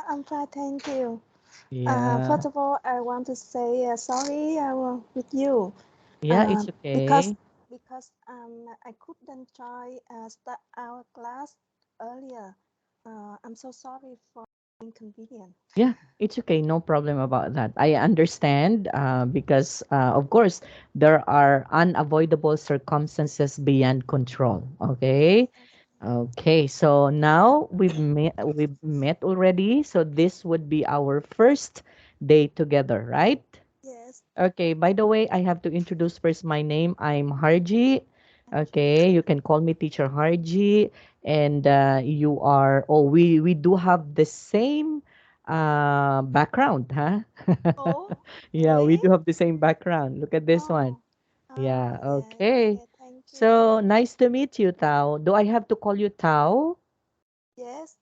I'm fine, thank you. Yeah. First of all, I want to say sorry with you Yeah, uh, it's because okay. I couldn't join start our class earlier. I'm so sorry for inconvenience. Yeah, it's okay. No problem about that. I understand because, of course, there are unavoidable circumstances beyond control. Okay. Yes, Okay. So now we've met already. So this would be our first day together, right? yes, Okay, by the way, I have to introduce first my name. I'm Hargie. thank you. Okay, you can call me Teacher Hargie. And you are, oh, we do have the same background, huh? Oh, Yeah, we really? do have the same background. Look at this one. Oh, oh, Yeah, yes. okay. Okay, thank you. So nice to meet you, Tao. Do I have to call you Tao? Yes,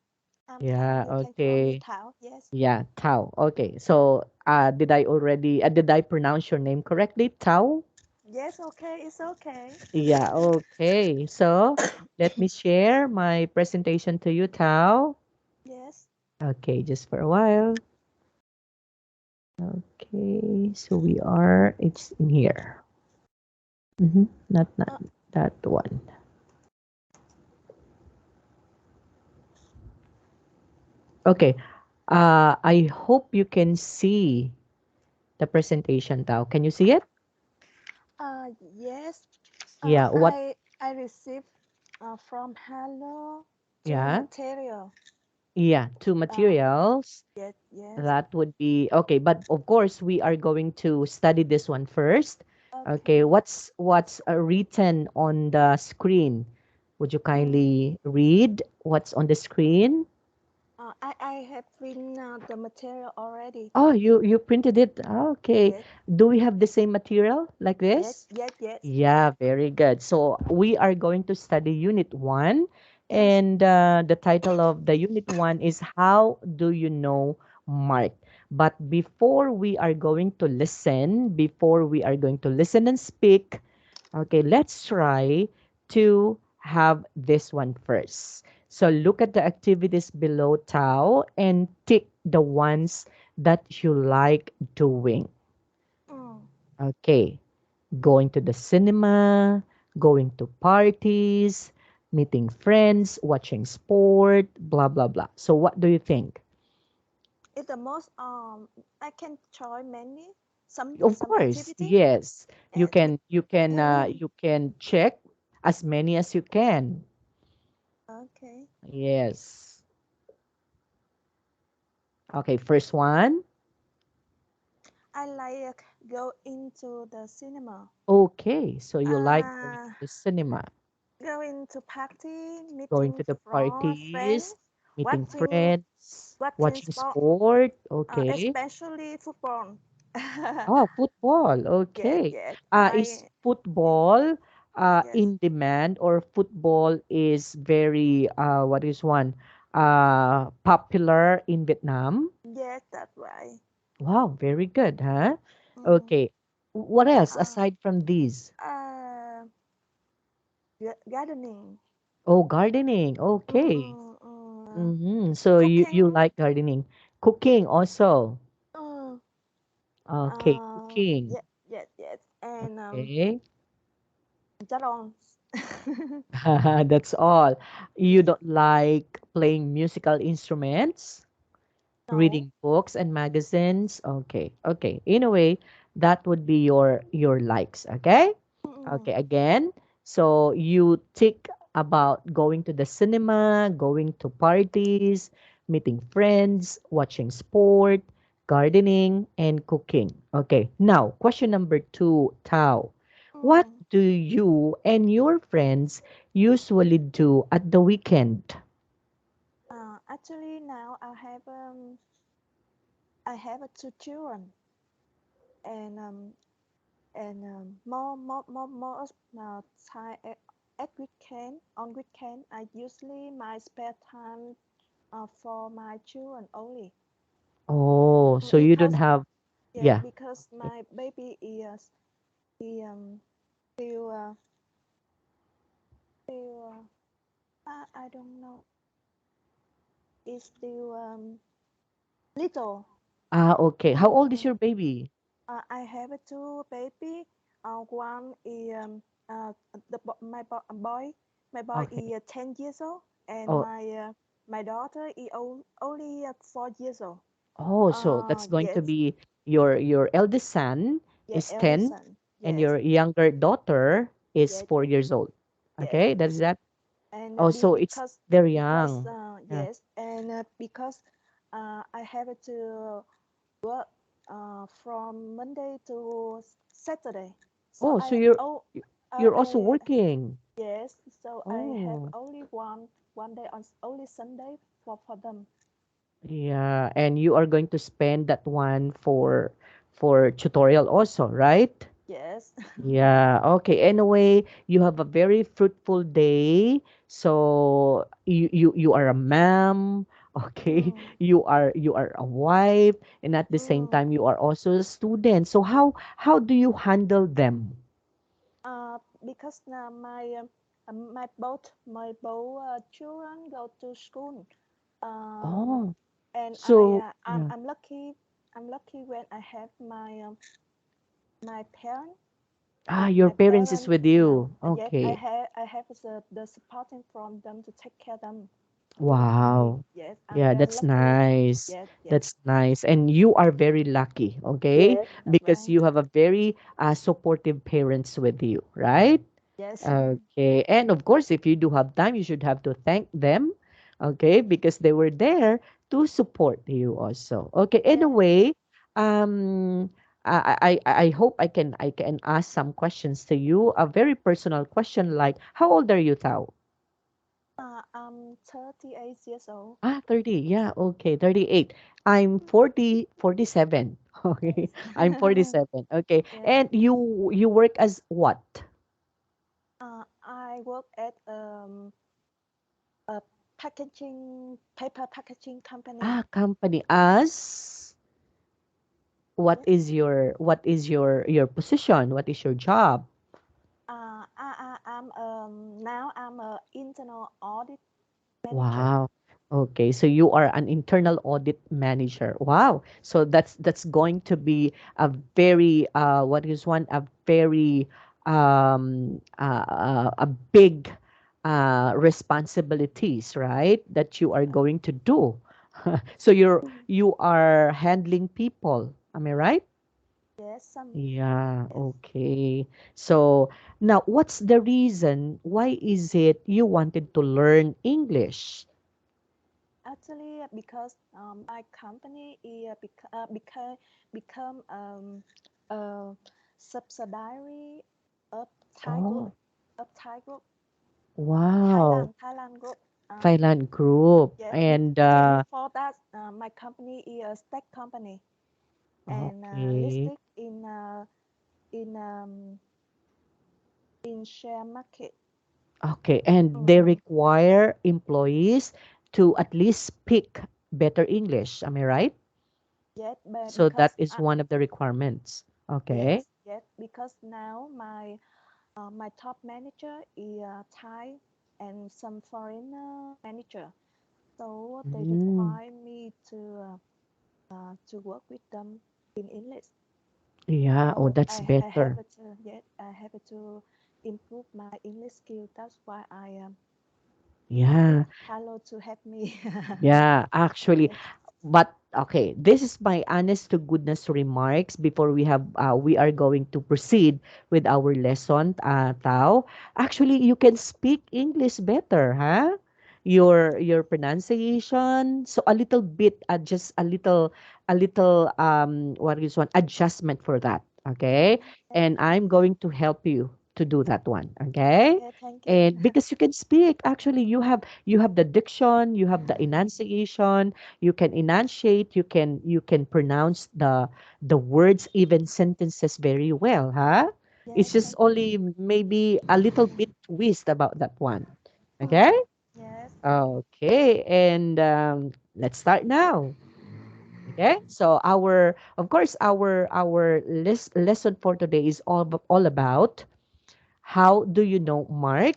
I'm Thảo. Yeah, You can call me okay. Thảo. Yes, Yeah, Tao. Okay. So, did I pronounce your name correctly? Tao? yes. Okay, it's okay. Yeah, okay. So let me share my presentation to you, Tao. Yes. Okay, just for a while. Okay, so it's in here. Not Uh, that one. Okay, I hope you can see the presentation, Tao. Can you see it? yes. Yeah, I received from Hello to yeah, material. yeah, two Uh, materials. yes, yes. That would be okay, but of course we are going to study this one first. Okay, Okay. what's written on the screen? Would you Mm. kindly read what's on the screen? I have written the material already. Oh, you printed it. Okay. Yes, Do we have the same material like yes, this? yes, yes, Yeah, very good. So we are going to study Unit 1, yes. and the title of the Unit 1 is How Do You Know Mark? But before we are going to listen and speak, okay, let's try to have this one first. So look at the activities below Tao and tick the ones that you like doing. Mm. Okay, going to the cinema, going to parties, meeting friends, watching sport, blah blah blah. So what do you think? It's the most I can try many Of some course, activity. yes. You Yes. can you can check as many as you can. Okay. Yes. Okay, first one. I like go into the cinema. Okay, so you like going Uh, to the cinema, Going to party, going meeting to the friends, parties, meeting watching friends, watching watching sport, sport. Okay. especially football. Oh, football. Yes, Okay. yes. Is I football yes, in demand, or football is very what is one popular in Vietnam? yes, that's right. Wow, very good, huh? Mm. Okay. What else Uh, aside from these? uh, Gardening. Oh, gardening. Okay. Mm, Mm-hmm. So you cooking. like gardening. Cooking also. Mm, Okay, cooking. yes, yes, yes. And Okay. Jalon. That's all. You Yes. don't like playing musical instruments, No. reading books and magazines. Okay. Okay. In a way, that would be your likes, okay? Mm, Okay, again. So you think about going to the cinema, going to parties, meeting friends, watching sport, gardening, and cooking. Okay. Now, question number 2, Tao. What mm. do you and your friends usually do at the weekend? Actually, now I have two children, and more time at weekend. On weekend, I usually my spare time for my children only. Oh, so you don't Because have, yes, yeah. because my baby is he still still I don't know is still little. Okay. How old is Mm, your baby? I have two baby. One is my boy Okay. is 10 years old, and Oh, my daughter is only 4 years old. oh, so that's going to Yes, be your eldest son yeah, is eldest 10 son. and Yes, your younger daughter is yes, 4 years old. yes, Okay, that's that. and Oh, so it's very young. Yeah. yes, and because I have to work from Monday to Saturday, so Oh, so I you're oh y- you're also I working. yes, so I have Oh, only one day on only Sunday for them. yeah, and you are going to spend that one for tutorial also, right? Yes. Yeah, okay. Anyway, you have a very fruitful day. So you are a mom, okay? mm, You are a wife, and at the same mm. time you are also a student. So how do you handle them? Because now my both children go to school. Um, Oh, and so yeah. I'm lucky. I'm lucky when I have my parents. Your My parents is parents, with you. yes, Okay. I have the supporting from them to take care them to look for me. Wow. Yes, I'm Yeah, very that's lucky. nice. Yes, yes, That's nice. And you are very lucky, okay? yes. That's Because right. you have a very supportive parents with you, right? Yes. Okay. And of course, if you do have time, you should have to thank them, okay? Because they were there to support you also. Okay. Yes. Anyway, um, I hope I can ask some questions to you. A very personal question like, how old are you, Thao? I'm 38 years old. 30. Yeah, okay. 38. I'm 40, 47. Okay. I'm Yes. 47. Okay. Yes. And you work as what? I work at a paper packaging company. Company as Yes. what is your position? What is your job? I'm now I'm a internal audit manager. Wow. Okay, so you are an internal audit manager. Wow. So that's going to be a very what is one a very a big responsibilities, right? That you are Yeah. going to do. So you are handling people. Am I right? Yes. Some. Yeah, Yes. okay. So now what's the reason why is it you wanted to learn English? Actually, because my company is become a subsidiary of Thai group Oh, of Thai group wow. Thailand group. Um, Thailand group. yes, And before that, my company is a tech company and okay. listed in in share market. Okay. And they Mm, require employees to at least speak better English. Am I right? yes, but So that because is one of the requirements. Okay. yes, because now my top manager is Thai and some foreigner manager, so they Mm, require me to work with them in English. yeah. Oh, So that's I have better. to yes I have to improve my English skill. That's why I need Yeah. Hello to help me. Yeah, actually, Yes. but okay, this is my honest to goodness remarks before we are going to proceed with our lesson, Tao. Actually, you can speak English better, huh? Your pronunciation, so a little bit, just a little what is one adjustment for that, okay? Yes. And I'm going to help you to do that one, okay? Okay. Thank you. And because you can speak, actually, you have the diction, you have the enunciation, you can enunciate, you can pronounce the words, even sentences very well, huh? It's Yes. just Thank you. only maybe a little bit twist about that one. Okay? Mm, yes. Okay, and let's start now. Okay? So of course, our lesson for today is all about how do you know Mark?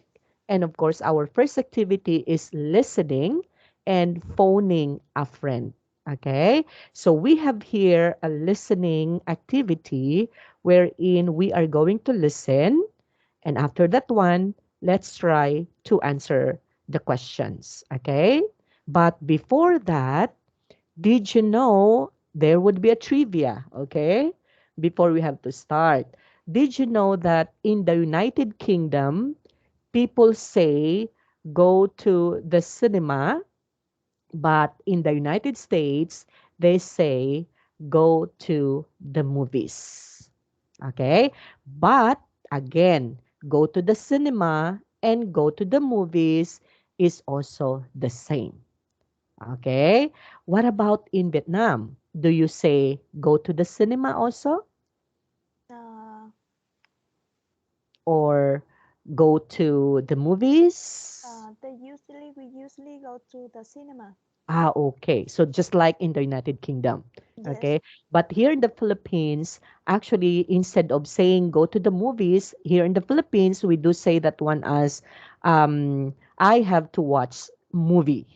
And of course, our first activity is listening and phoning a friend. Okay, so we have here a listening activity wherein we are going to listen, and after that one, let's try to answer the questions. Okay, but before that, did you know there would be a trivia? Okay, before we have to start, did you know that in the United Kingdom, people say go to the cinema, but in the United States, they say go to the movies. Okay? But again, go to the cinema and go to the movies is also the same. Okay? What about in Vietnam? Do you say go to the cinema also Uh, or go to the movies? we usually go to the cinema. Ah, okay. So just like in the United Kingdom. Yes. Okay. But here in the Philippines, actually, instead of saying go to the movies, here in the Philippines, we do say that one as I have to watch movie.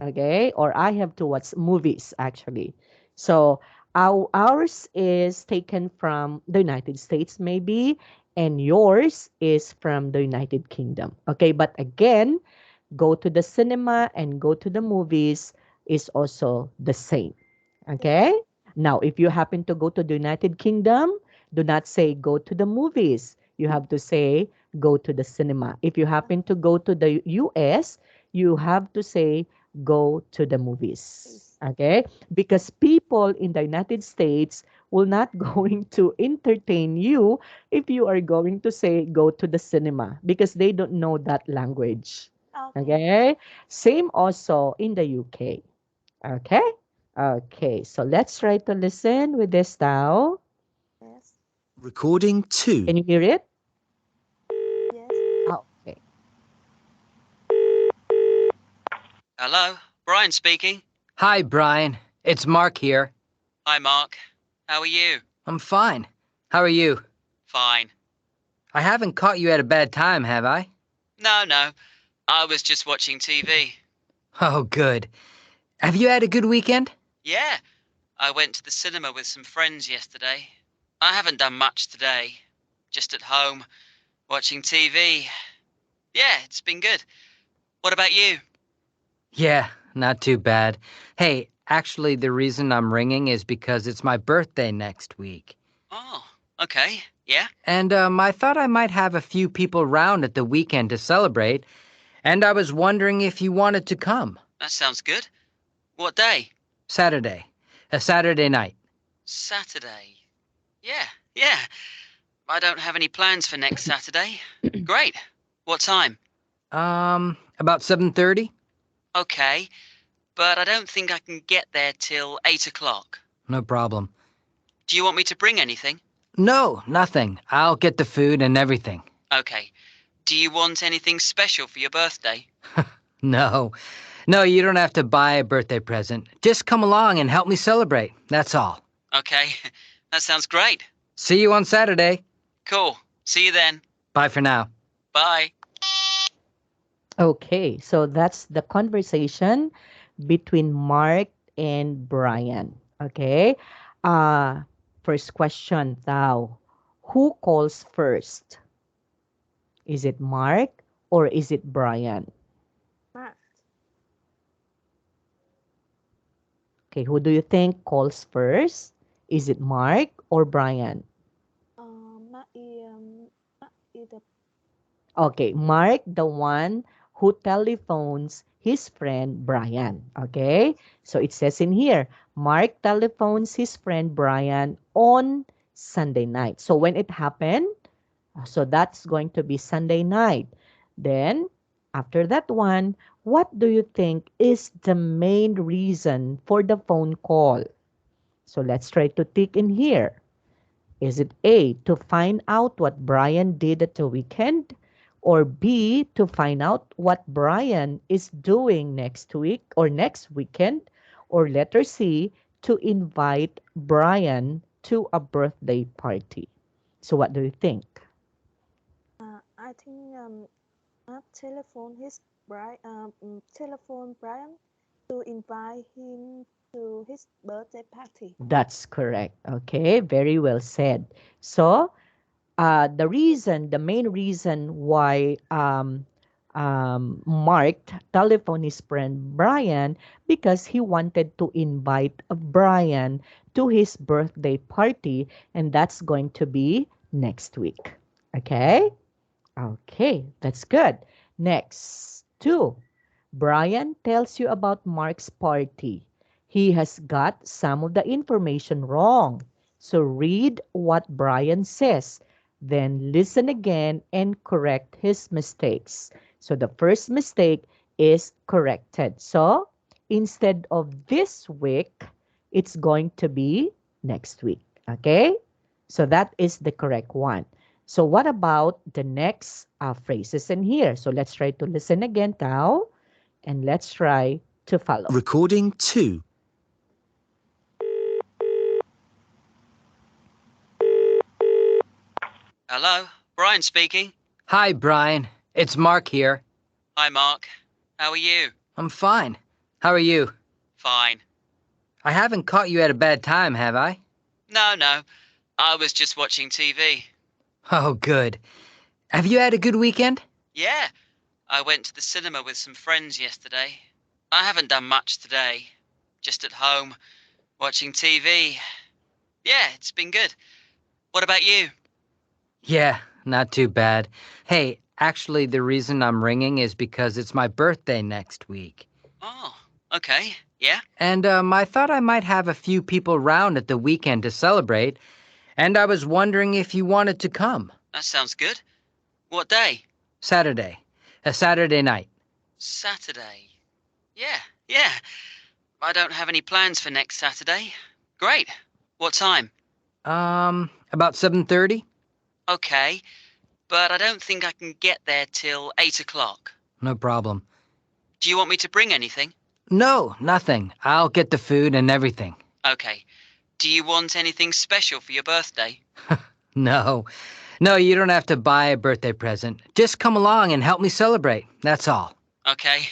Okay. Or I have to watch movies, actually. So ours is taken from the United States, maybe, and yours is from the United Kingdom. Okay. But again, go to the cinema and go to the movies is also the same. Okay? Yes. Now, if you happen to go to the United Kingdom, do not say go to the movies. You have to say go to the cinema. If you happen to go to the US, you have to say go to the movies. Yes. Okay? Because people in the United States will not going to entertain you if you are going to say go to the cinema because they don't know that language. Okay. Okay? Same also in the UK. Okay? Okay, so let's try to listen with this now. Yes. Recording 2. Can you hear it? Yes. Okay. Hello, Brian speaking. Hi, Brian. It's Mark here. Hi, Mark. How are you? I'm fine. How are you? Fine. I haven't caught you at a bad time, have I? No, no. I was just watching TV. Oh, good. Have you had a good weekend? Yeah, I went to the cinema with some friends yesterday. I haven't done much today. Just at home, watching TV. Yeah, it's been good. What about you? Yeah, not too bad. Hey, actually, the reason I'm ringing is because it's my birthday next week. Oh, okay. Yeah? And I thought I might have a few people round at the weekend to celebrate, and I was wondering if you wanted to come. That sounds good. What day? Saturday. A Saturday night. Saturday. Yeah, yeah. I don't have any plans for next Saturday. Great. What time? About 7:30? Okay, but I don't think I can get there till 8 o'clock. No problem. Do you want me to bring anything? No, nothing. I'll get the food and everything. Okay. Do you want anything special for your birthday? No. No, you don't have to buy a birthday present. Just come along and help me celebrate. That's all. Okay, that sounds great. See you on Saturday. Cool. See you then. Bye for now. Bye. Okay, so that's the conversation between Mark and Brian. Okay. Uh First question, Thou. Who calls first? Is it Mark or is it Brian? Mark. Okay, who do you think calls first? Is it Mark or Brian? Mark is the Okay, Mark, the one who telephones his friend Brian. Okay, so it says in here, Mark telephones his friend Brian on Sunday night. So when it happened, so that's going to be Sunday night. Then, after that one, what do you think is the main reason for the phone call? So let's try to tick in here. Is it A, to find out what Brian did at the weekend? Or B, to find out what Brian is doing next week or next weekend? Or letter C, to invite Brian to a birthday party? So what do you think? I think Mark telephone Brian to invite him to his birthday party. That's correct. Okay, very well said. So, the main reason why Mark telephoned his friend Brian because he wanted to invite Brian to his birthday party, and that's going to be next week. Okay? Okay, that's good. Next, two. Brian tells you about Mark's party. He has got some of the information wrong. So read what Brian says, then listen again and correct his mistakes. So the first mistake is corrected. So instead of this week, it's going to be next week. Okay? So that is the correct one. So what about the next phrases in here? So let's try to listen again, Tao, and let's try to follow. Recording 2. Hello, Brian speaking. Hi, Brian. It's Mark here. Hi, Mark. How are you? I'm fine. How are you? Fine. I haven't caught you at a bad time, have I? No, no. I was just watching TV. Oh, good. Have you had a good weekend? Yeah, I went to the cinema with some friends yesterday. I haven't done much today. Just at home, watching TV. Yeah, it's been good. What about you? Yeah, not too bad. Hey, actually, the reason I'm ringing is because it's my birthday next week. Oh, okay. Yeah? And I thought I might have a few people round at the weekend to celebrate, and I was wondering if you wanted to come. That sounds good. What day? Saturday. A Saturday night. Saturday. Yeah, yeah. I don't have any plans for next Saturday. Great. What time? About 7:30? Okay, but I don't think I can get there till 8 o'clock. No problem. Do you want me to bring anything? No, nothing. I'll get the food and everything. Okay. Do you want anything special for your birthday? No. No, you don't have to buy a birthday present. Just come along and help me celebrate. That's all. Okay,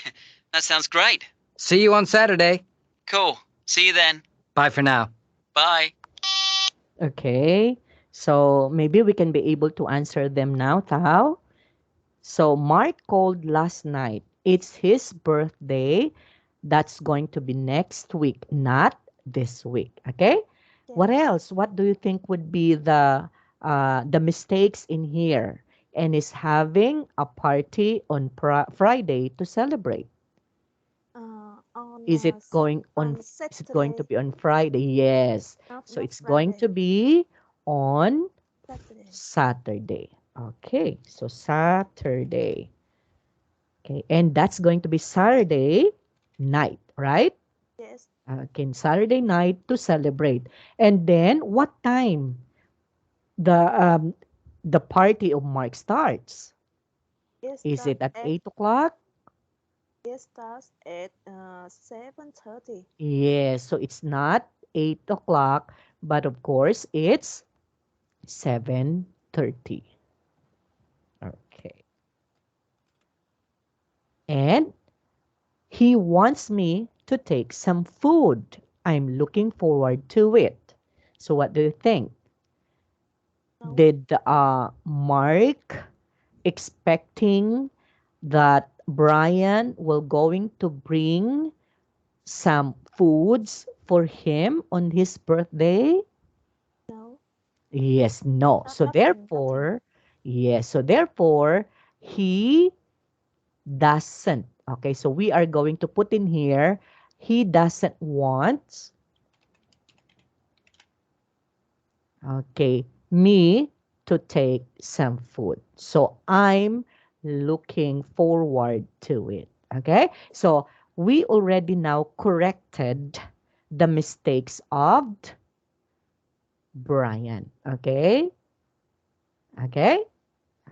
that sounds great. See you on Saturday. Cool. See you then. Bye for now. Bye. Okay. So maybe we can be able to answer them now, Tao. So Mark called last night. It's his birthday. That's going to be next week, not this week. Okay? What Yes. else? What do you think would be the mistakes in here? And is having a party on Friday to celebrate. On Is it going on? Is it going to Saturday, be on Friday? Yes. So not it's going Friday, to be on Saturday. Saturday. Okay. So Saturday. Okay. And that's going to be Saturday night, right? Yes, Okay. Saturday night to celebrate. And then what time the um the party of Mark starts? it Is starts it at at 8 o'clock? 7:30. Yes. So it's not 8 o'clock, but of course it's 7:30. Okay. And he wants me to take some food. I'm looking forward to it. So what do you think? No, Did Mark expecting that Brian will going to bring some foods for him on his birthday? no, Yes, no. not So nothing, nothing. therefore, yes, so therefore he doesn't. Okay, so we are going to put in here, he doesn't want, okay, me to take some food. So I'm looking forward to it. Okay, so we already now corrected the mistakes of Brian. Okay, okay,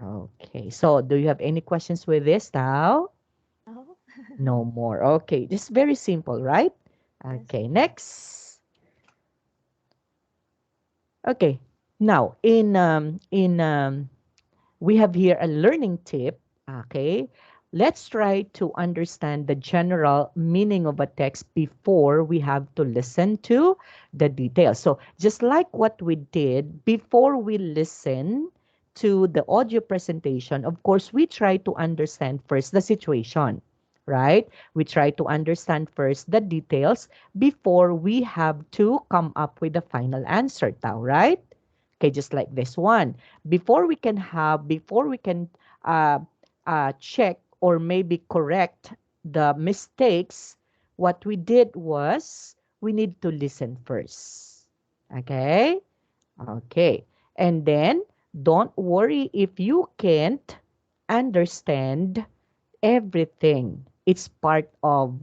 okay. So do you have any questions with this now? No, No more. Okay, just very simple, right? yes, Okay, next. Okay, now in we have here a learning tip. Okay, let's try to understand the general meaning of a text before we have to listen to the details. So, just like what we did before we listen to the audio presentation, of course, we try to understand first the situation, right? We try to understand first the details before we have to come up with the final answer, Tao, right? Okay, just like this one. Before we can uh, check or maybe correct the mistakes, what we did was we need to listen first. Okay? Okay. And then don't worry if you can't understand everything. It's part of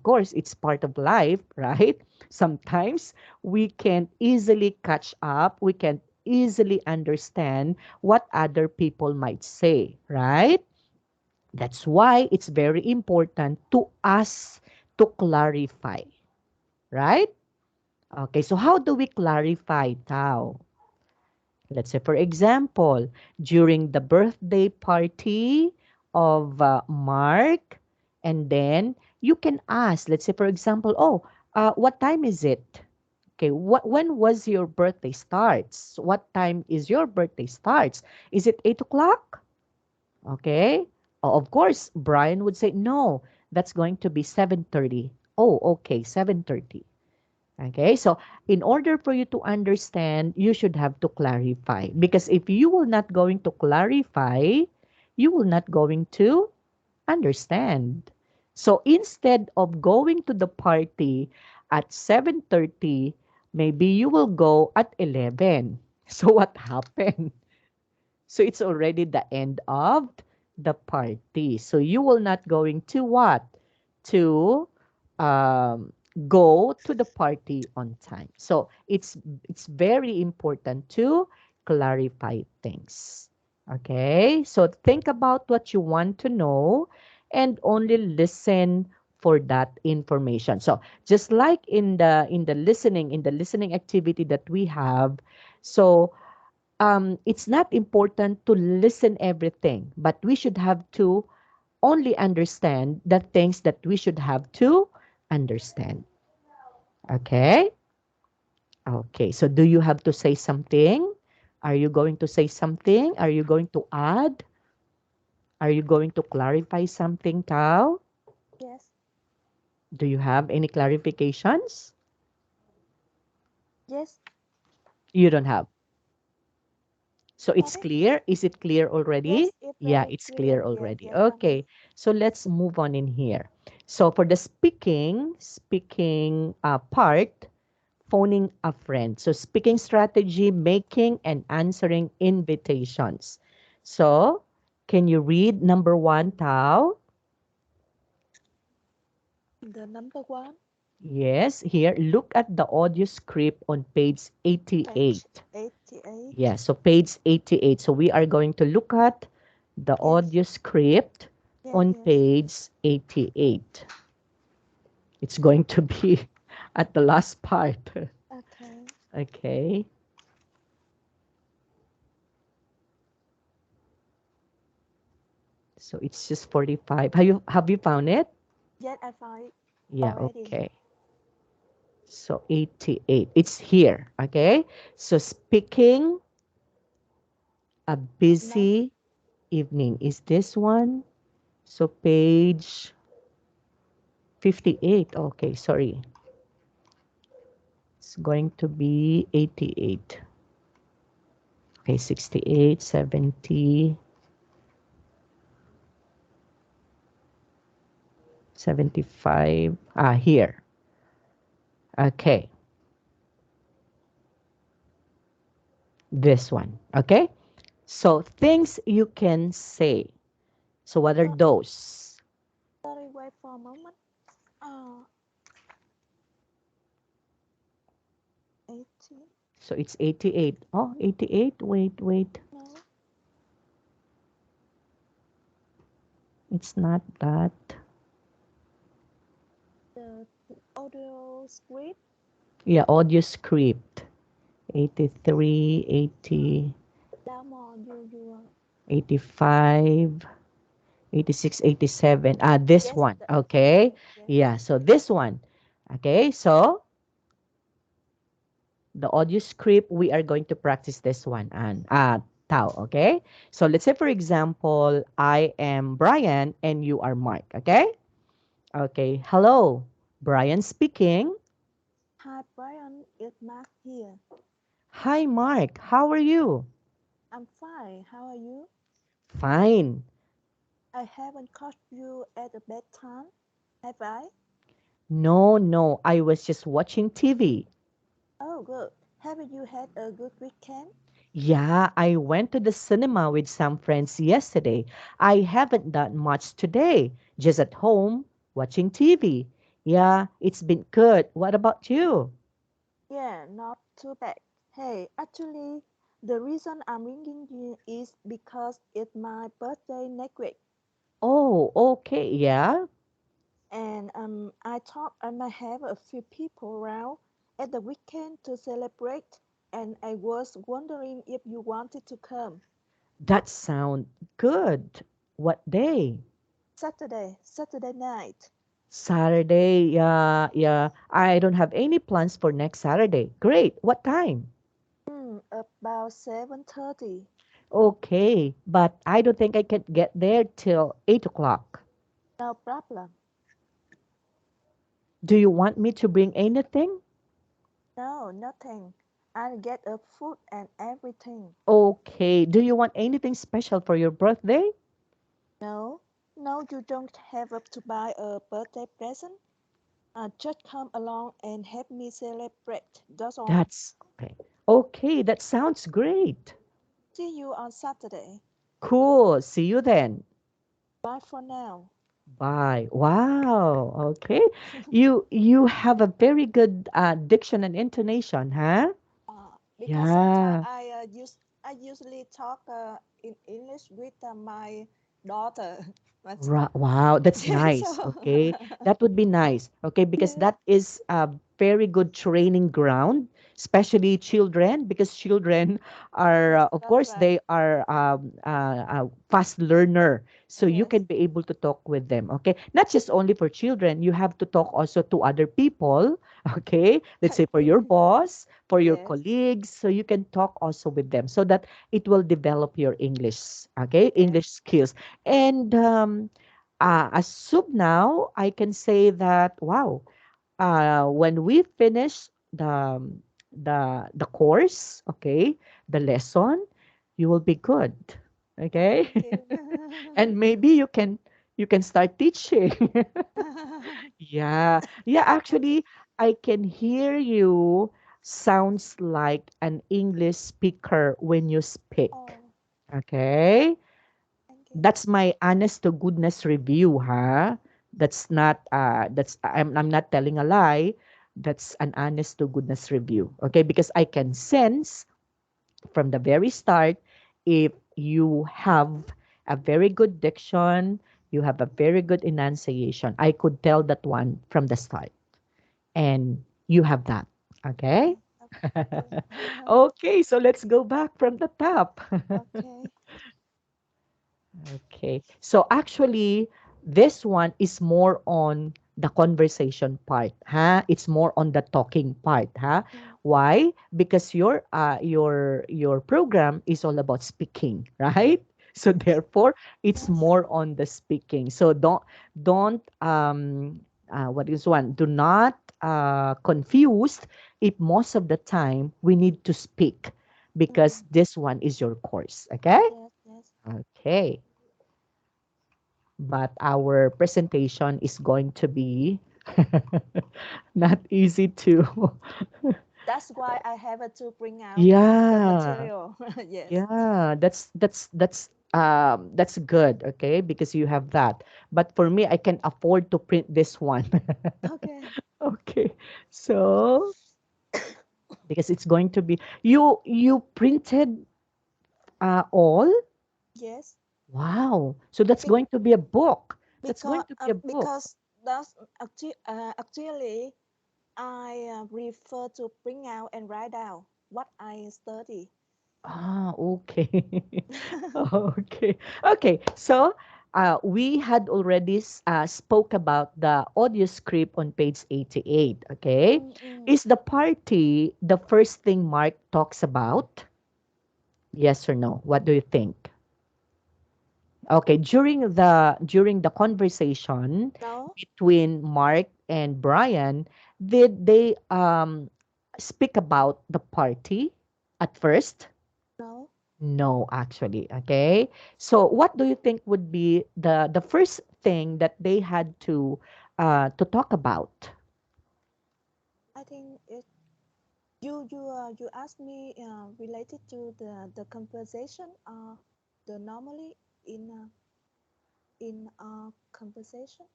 course, it's part of life, right? Sometimes we can't easily catch up. We can't easily understand what other people might say, right? That's why it's very important to us to clarify, right? Okay, so how do we clarify, Tao? Let's say, for example, during the birthday party of Mark, and then you can ask, let's say, for example, oh, what time is it? Okay, when was your birthday starts? What time is your birthday starts? Is it 8 o'clock? Okay. Of course, Brian would say, no, that's going to be 7:30. Oh, okay, 7:30. Okay, so in order for you to understand, you should have to clarify. Because if you will not going to clarify, you will not going to understand. So instead of going to the party at 7:30, maybe you will go at 11. So what happened? So it's already the end of the party. So you will not going to what? To um, go to the party on time. So it's very important to clarify things. Okay? So think about what you want to know and only listen for that information. So just like in the listening activity that we have, so it's not important to listen everything, but we should have to only understand the things that we should have to understand. Okay? Okay. So do you have to say something? Are you going to say something? Are you going to add? Are you going to clarify something, Tao? Yes. Do you have any clarifications? Yes. You don't have. So it's Sorry. clear? Is it clear already? Yes, it's Yeah, very it's clear clear. Yes, already. yes, mommy. Okay. So let's move on in here. So for the speaking part, phoning a friend. So speaking strategy, making and answering invitations. So can you read number one, Tao? The number one, Yes, here, look at the audio script on page page 88. 88. Yeah, so page 88. So we are going to look at the Yes, audio script yes, on yes. page 88. It's going to be at the last part. Okay. Okay. So it's just 45. Have you found it? Yes, I found it Yeah, already. okay. So 88. It's here, okay? So speaking a No, busy evening is this one. So page 58. Okay, sorry. It's going to be 88. Okay, 68, 70, 75. Here. Okay, this one. Okay, so things you can say. So what are so, those? sorry, wait for a moment. Uh, 18. So it's 88. Oh, 88. Wait, wait. No, It's not that. the audio script. Yeah, audio script. 83, 80, Down more, you, 85, 86, 87. This Yes, one. Okay. yes. Yeah, so this one. Okay, so the audio script, we are going to practice this one. And Tao, okay? So let's say, for example, I am Brian and you are Mark, okay? Okay, hello. Brian speaking. Hi, Brian. It's Mark here. Hi, Mark. How are you? I'm fine. How are you? Fine. I haven't caught you at a bad time, have I? No, no, I was just watching TV. Oh, good. Haven't you had a good weekend? Yeah, I went to the cinema with some friends yesterday. I haven't done much today, just at home watching TV. Yeah, it's been good. What about you? Yeah, not too bad. Hey, actually, the reason I'm ringing you is because it's my birthday next week, Oh, okay, yeah. and I thought I might have a few people around at the weekend to celebrate, and I was wondering if you wanted to come. That sound good. What day? Saturday night, Saturday, yeah, yeah. I don't have any plans for next Saturday. Great. What time? about 7:30. Okay, but I don't think I can get there till 8 o'clock. No problem. Do you want me to bring anything? No, nothing. I'll get a food and everything. Okay. Do you want anything special for your birthday? No, no, you don't have to buy a birthday present. Just come along and help me celebrate. That's all. That's okay. Okay, that sounds great. See you on Saturday. Cool. See you then. Bye for now. Bye. Wow. Okay. You have a very good diction and intonation, huh? Because sometimes Yeah. I usually talk in English with my daughter. But Wow, that's yeah, nice. so Okay, that would be nice. Okay, because yes, that is a very good training ground, especially children, because children are, yes, of that's course, right. they are fast learner. So you Yes, can be able to talk with them. Okay, not just only for children, you have to talk also to other people. Okay, let's say for your okay. boss, for your Yes, colleagues, so you can talk also with them, so that it will develop your English. Okay, yes. English skills. And as of now, I can say that wow, when we finish the course, okay, the lesson, you will be good, Oh, okay, thank you. and maybe you can start teaching. Yeah, yeah. Actually, I can hear you. Sounds like an English speaker when you speak. Oh, Okay. thank you. That's my honest to goodness review, huh? That's not I'm not telling a lie. That's an honest to goodness review. Okay? Because I can sense from the very start if you have a very good diction, you have a very good enunciation. I could tell that one from the start. And you have that. Okay? Oh, thank you. Okay, so let's go back from the top. Okay. Okay. So actually, this one is more on the conversation part, huh? It's more on the talking part, huh? Mm, Why? Because your program is all about speaking, right? So therefore, it's yes. more on the speaking. So don't what is one? Do not confused if most of the time we need to speak because Mm, this one is your course, okay? yes, yes. Okay, but our presentation is going to be not easy to. That's why I have to bring out the Yeah, material. Yes. yeah, that's good, okay, because you have that. But for me, I can afford to print this one. Okay. Okay, so because it's going to be you printed all. Yes. Wow, so Uh, that's be- going to be a book. That's going because to be a book. because that's actually I prefer to bring out and write down what I study. Ah, okay. Okay. Okay. So, we had already spoke about the audio script on page 88, okay? Mm-mm. Is the party the first thing Mark talks about? Yes or no? What do you think? Okay, during the conversation No, between Mark and Brian, did they speak about the party at first? no. No, actually. Okay. So what do you think would be the first thing that they had to talk about? I think it. You asked me related to the conversation. The normally in conversation.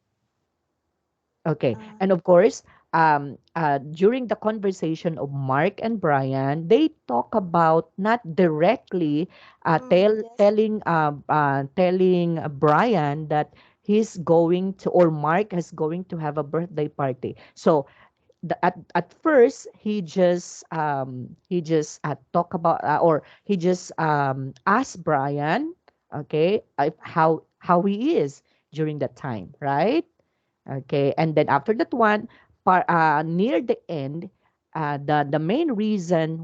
Okay. Uh, And of course, during the conversation of Mark and Brian, they talk about not directly yes. telling Brian that he's going to, or Mark is going to have a birthday party. So at first he just talk about or he just asked Brian, okay, how he is during that time, right? Okay, and then after that one, near the end, the main reason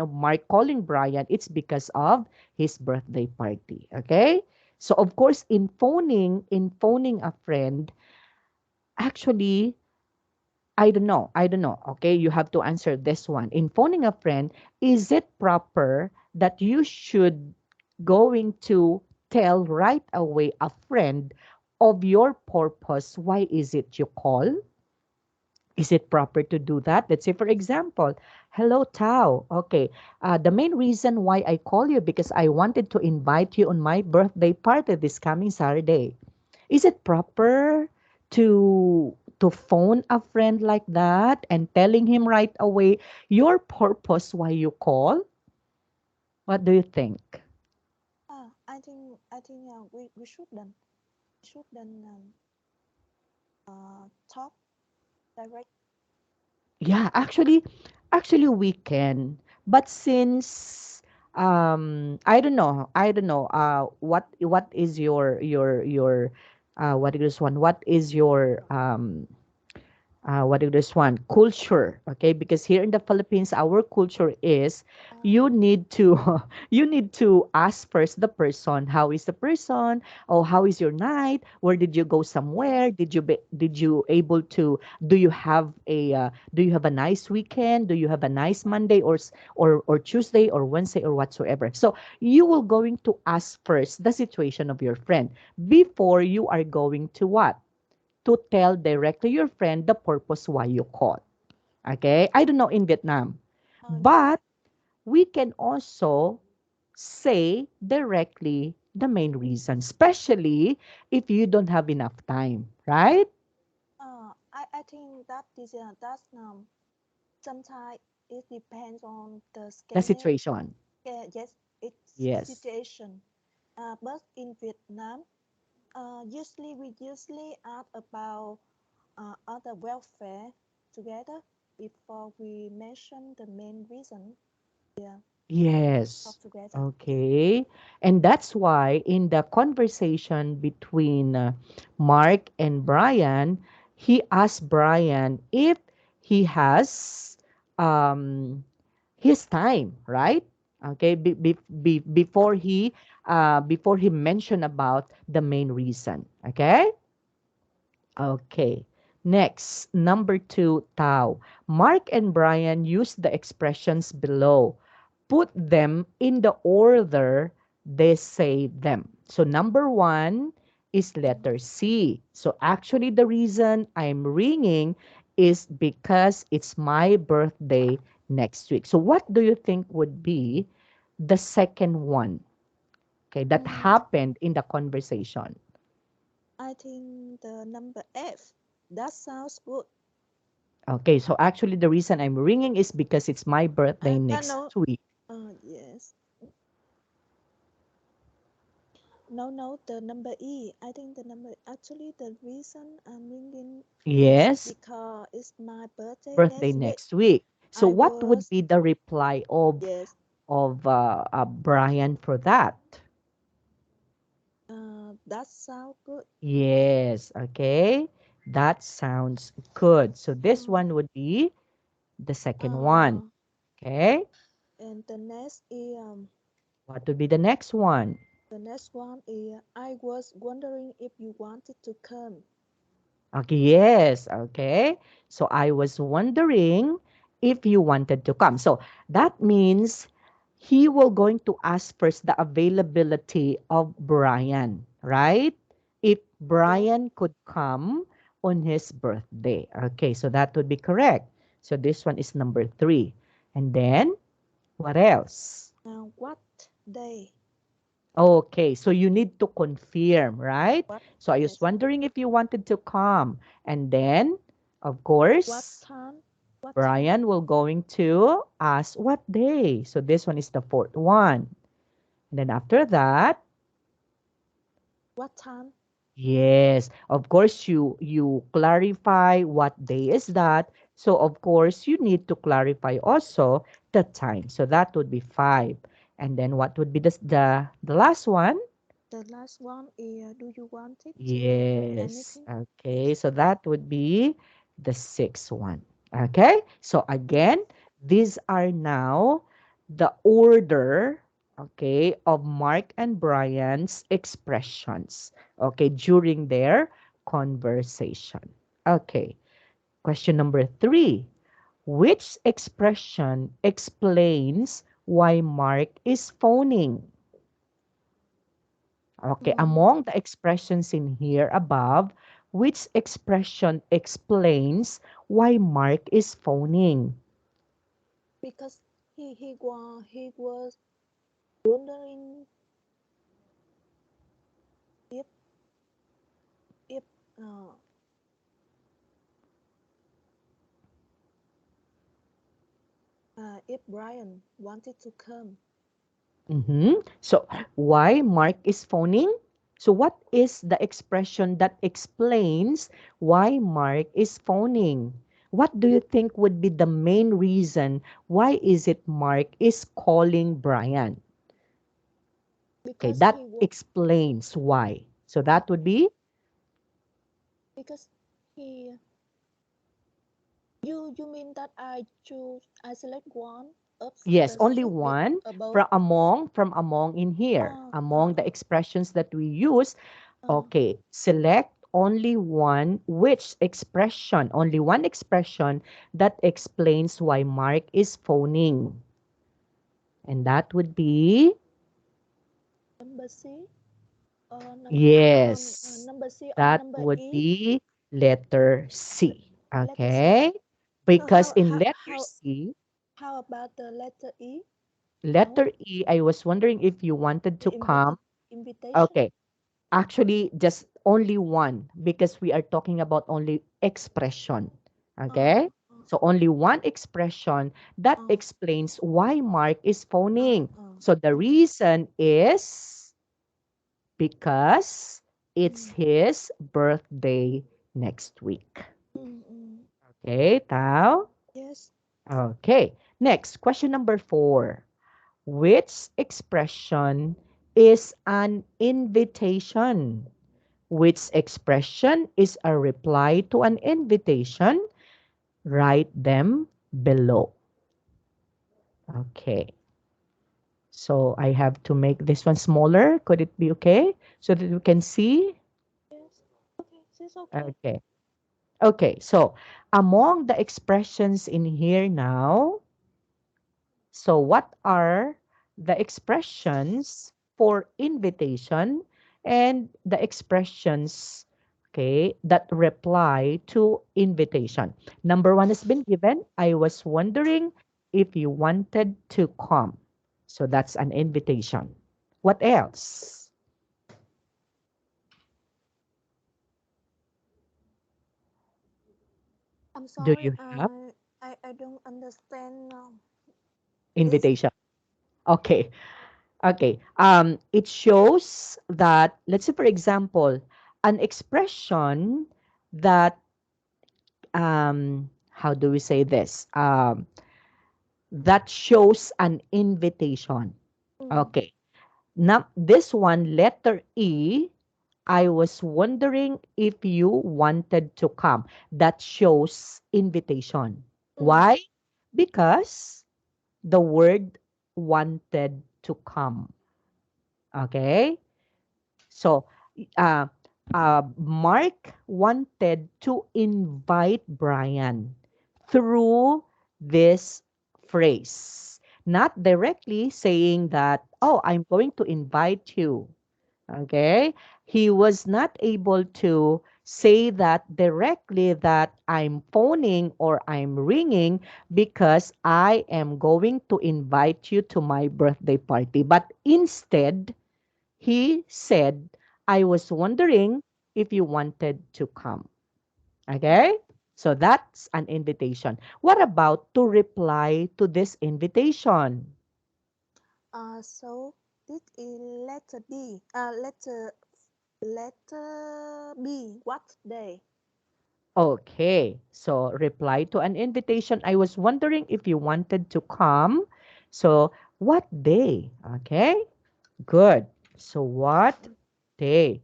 of Mark calling Brian, it's because of his birthday party. Okay, so of course in phoning a friend, actually, I don't know. Okay, you have to answer this one. In phoning a friend, is it proper that you should going to tell right away a friend of your purpose? Why is it you call? Is it proper to do that? Let's say, for example, hello, Tao. Okay, the main reason why I call you because I wanted to invite you on my birthday party this coming Saturday. Is it proper to phone a friend like that and telling him right away your purpose why you call? What do you think? I think we shouldn't talk direct. Yeah, actually we can. But since I don't know what is your what is one what is your what do this one culture, okay, because here in the Philippines our culture is Uh, you need to you need to ask first the person, how is the person, or how is your night, where did you go somewhere, yes. did you able to, do you have a nice weekend, do you have a nice Monday or Tuesday or Wednesday or whatsoever. So you will going to ask first the situation of your friend before you are going to what, to tell directly your friend the purpose why you call. Okay? I don't know in Vietnam. Yes. But we can also say directly the main reason, especially if you don't have enough time, right? I think that is that's sometimes it depends on the The schedule. situation. Yeah, yes, it's Yes. situation. But in Vietnam, we usually ask about other welfare together before we mention the main reason. Yeah, talk Yes. together. Okay. And that's why in the conversation between Mark and Brian, he asked Brian if he has um, his time, right? Okay. Before he mentioned about the main reason. Okay. Okay. Next, number two, Tao. Mark and Brian use the expressions below. Put them in the order they say them. So number one is Mm. letter C. So actually the reason I'm ringing is because it's my birthday next week. So what do you think would be the second one? Okay, that Mm, happened in the conversation. I think the number F. That sounds good. Okay, so actually the reason I'm ringing is because it's my birthday next No. week. Yes. No, the number E. I think the number actually the reason I'm ringing is Yes, because it's my birthday birthday next week. next week. So I what would was be the reply of yes. Brian for that? That sounds good. Yes, okay. That sounds good. So this Uh, one would be the second one. uh, Okay. and the next is What would be the next one? the next one is I was wondering if you wanted to come. Okay, yes, okay. So I was wondering if you wanted to come. So that means he will going to ask first the availability of Brian, right? If Yes. Brian could come on his birthday. Okay, so that would be correct. So this one is number 3. And then what else? What day? Okay, so you need to confirm, right? What? So I was Yes. wondering if you wanted to come. And then, of What course, time? What time? Brian will going to ask what day. So this one is the fourth one. And then after that, What time? yes, of course you clarify what day is that. So of course you need to clarify also the time. So that would be 5. And then what would be the last one? The last one is do you want it to eat Yes. anything? Okay. Yes. So that would be the sixth one. Okay. So again, these are now the order, okay, of Mark and Brian's expressions, okay, during their conversation. Okay. Question number 3. Which expression explains why Mark is phoning? Okay, Mm, among the expressions in here above, which expression explains why Mark is phoning? because he was wondering if if uh, if Brian wanted to come. So, why Mark is phoning? So, what is the expression that explains why Mark is phoning? What do you think would be the main reason why is it Mark is calling Brian? Okay, because that explains why. So, uh, that would be because he you mean that I select one of yes, the only stupid one about from among in here. uh uh Among the expressions that we use, uh okay, select only one which expression, only one expression that explains why Mark is phoning. And that would be number C or yes. number C or That number would E be letter C. letter C. Okay? So Because in letter C, how about the letter E? No, letter E, I was wondering if you wanted the to come. invitation. Okay. Actually, just only one because we are talking about only expression. Uh, Okay? uh, So only one expression that uh, explains why Mark is uh, phoning. uh, So the uh, reason is because it's mm, his birthday next week. mm. Okay, Tao? Yes. Okay. Next, question number 4. Which expression is an invitation? Which expression is a reply to an invitation? Write them below. Okay. So I have to make this one smaller. Could it be okay? So that we can see? Yes. Okay. It's okay. Okay. Okay. So among the expressions in here now, so what are the expressions for invitation and the expressions, okay, that reply to invitation? Number 1 has been given. I was wondering if you wanted to come. So that's an invitation. What else I'm do sorry. you have? I don't understand this. Invitation. Okay. Okay. It shows that, let's say, for example, an expression that how do we say this? That shows an invitation. Mm, Okay. Now this one, letter E. I was wondering if you wanted to come. That shows invitation. Mm. Why? Because the word wanted to come. Okay? So, uh, Mark wanted to invite Brian through this phrase, not directly saying that, oh, I'm going to invite you. Okay? He was not able to say that directly that I'm phoning or I'm ringing because I am going to invite you to my birthday party. But instead, he said, I was wondering if you wanted to come. Okay? So that's an invitation. What about to reply to this invitation? So this is letter B. Letter B. What day? Okay. So reply to an invitation. I was wondering if you wanted to come. So what day? Okay. Good. So what Mm. day?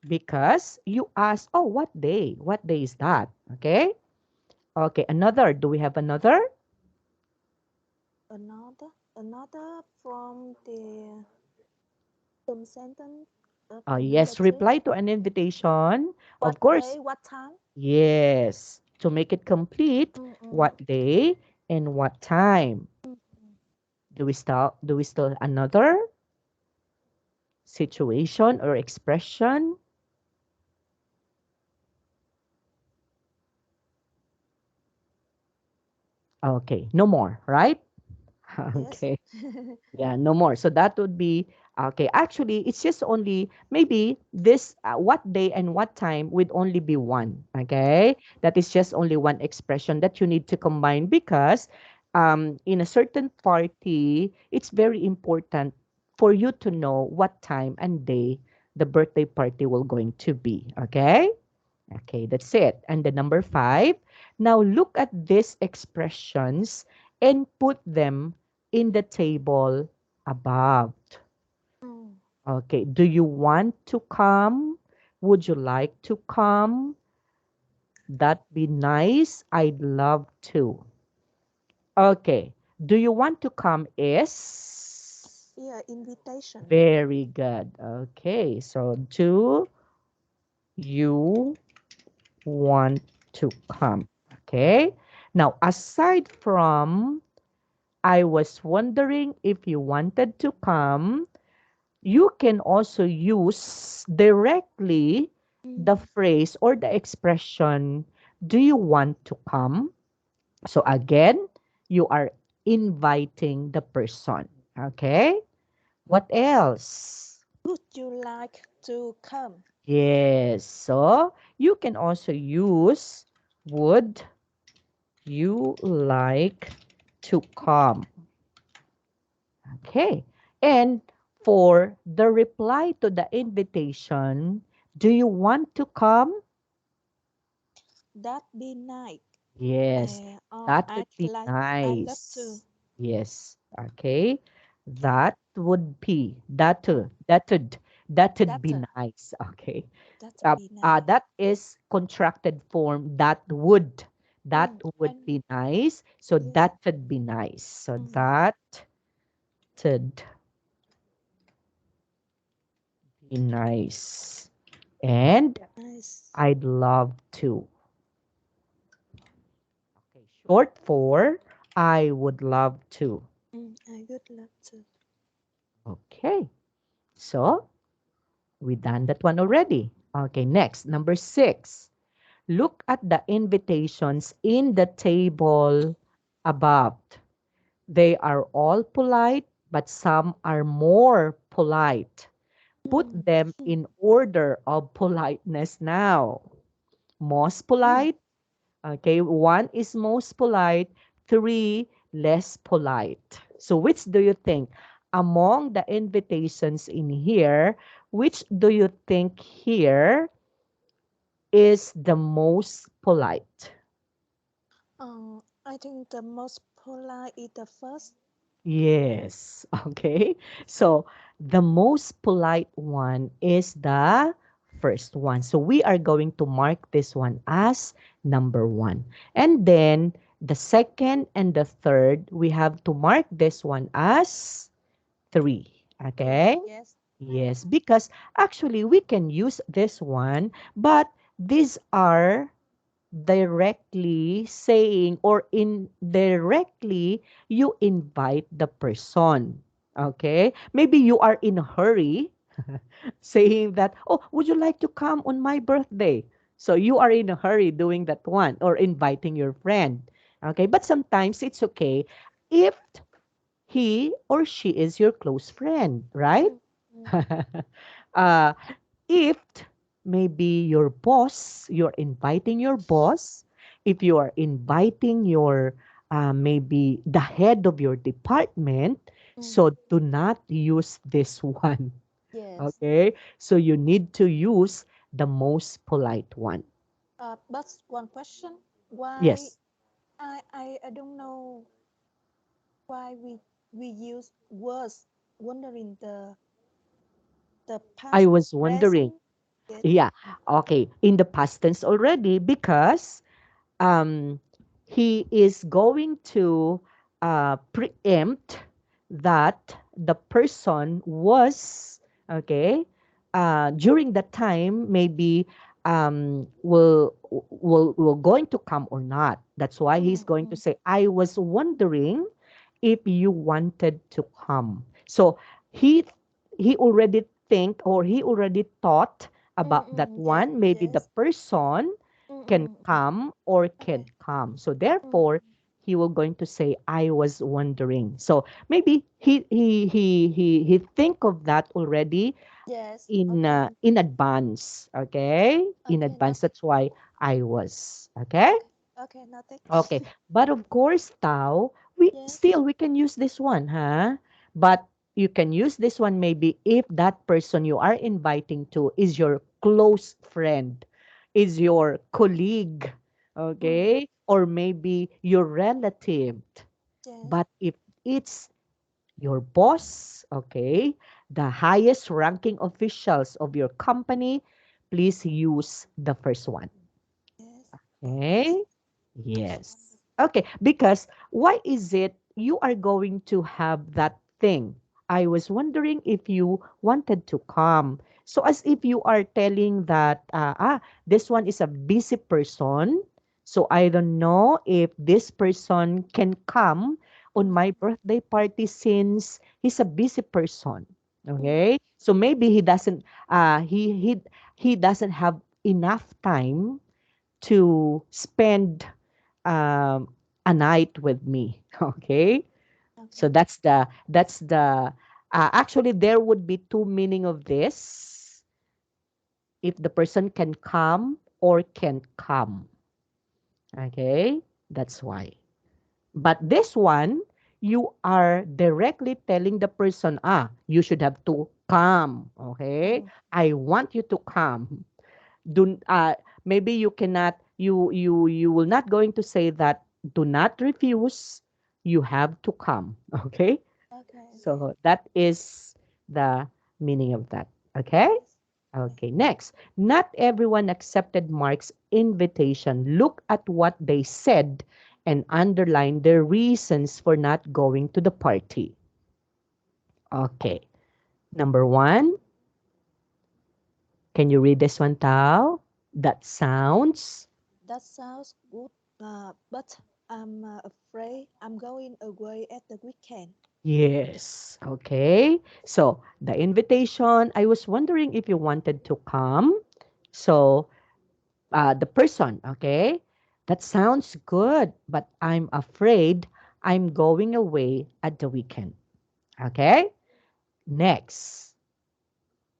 Because you asked, oh, what day? What day is that? Okay. Okay. Another. Do we have another? Another from the sentence Yes, number two. reply to an invitation. What Of course, day? What time? yes. To make it complete, Mm, mm, what day and what time? mm. Do we still another situation or expression? Okay, no more, right? Yes. Okay. Yeah, no more. So that would be okay. Actually, it's just only maybe this what day and what time would only be one. Okay, that is just only one expression that you need to combine because in a certain party, it's very important for you to know what time and day the birthday party will going to be. Okay. Okay, that's it. And the number five, now look at these expressions and put them in the table above. Mm. Okay, do you want to come? Would you like to come? That'd be nice. I'd love to. Okay, do you want to come is Yeah, invitation. very good. Okay, so do you want to come? Okay, now aside from I was wondering if you wanted to come, you can also use directly the Mm. phrase or the expression, do you want to come? So again, you are inviting the person. Okay? What else? Would you like to come? Yes. So you can also use would you like to come? Okay. And for the reply to the invitation, do you want to come? That be nice. Yes, Oh, that would be I love to. nice. Yes. Okay. That would be Mm. that would be That nice. Okay. that be nice. That is contracted form that would And be nice. So yes. that would be nice. So Mm. that would be nice. And Nice. I'd love to. Okay, short for I would love to. I would love to. Okay, so we done that one already. Okay, next, number six. Look at the invitations in the table above. They are all polite, but some are more polite. Put Mm. them in order of politeness now. Most Mm. polite. Okay, one is most polite, three less polite. So which do you think? Among the invitations in here, which do you think here is the most polite? I think the most polite is the first. Yes. Okay. So the most polite one is the first one. So we are going to mark this one as number one. And then the second and the third, we have to mark this one as three. Three. Okay? Yes. Yes, because actually we can use this one, but these are directly saying or indirectly you invite the person. Okay? Maybe you are in a hurry saying that, oh, would you like to come on my birthday? So you are in a hurry doing that one or inviting your friend. Okay? But sometimes it's okay if he or she is your close friend, right? Mm, mm, uh, if maybe your boss, you're inviting your boss, if you are inviting your maybe the head of your department, mm. so do not use this one. Yes. Okay, so you need to use the most polite one. But one question, why Yes, I don't know why we use words wondering the I past was wondering. present. Yes. Yeah, okay, in the past tense already because um, he is going to preempt that the person was okay during that time maybe will going to come or not. That's why he's Mm, going to mm, say, I was wondering if you wanted to come. So he he already think or he already thought about that yes. one. Maybe the Yes. person can come or Okay. can't come. So Mm, therefore, he will going to say, I was wondering. So maybe he think of that already yes. Okay. in advance. Okay? In Okay. advance. That's why I was. Okay? Okay. Okay. Nothing. Okay. But of course, Tao, we Yes. still we can use this one, huh? But you can use this one maybe if that person you are inviting to is your close friend, is your colleague, Mm, okay? Or maybe your relative. yes. But if it's your boss, okay, the highest ranking officials of your company, please use the first one. Yes. Yes. Okay? That's Yes. wonderful. Okay, because why is it you are going to have that thing? I was wondering if you wanted to come. So as if you are telling that this one is a busy person. So I don't know if this person can come on Mm, my birthday party since he's a busy person. mm, Okay? So maybe he doesn't have enough time to spend a night with me. Okay, so okay. that's the actually there would be two meaning of this if the person can come or can't come. Okay, that's why. But this one, you are directly telling the person, you should have to come. Okay, Mm, I want you to come. Do maybe you cannot you will not going to say that do not refuse, you have to come. Okay, okay. Okay. so that is the meaning of that. Okay. Yes. Okay. Okay, next, not everyone accepted Mark's invitation. Look at what they said and underline their reasons for not going to the party. Okay, number one, can you read this one, Tao? That sounds. That sounds good. But I'm afraid I'm going away at the weekend. Yes. Okay. So the invitation, I was wondering if you wanted to come. So the person, okay, that sounds good, but I'm afraid I'm going away at the weekend. Okay. Next.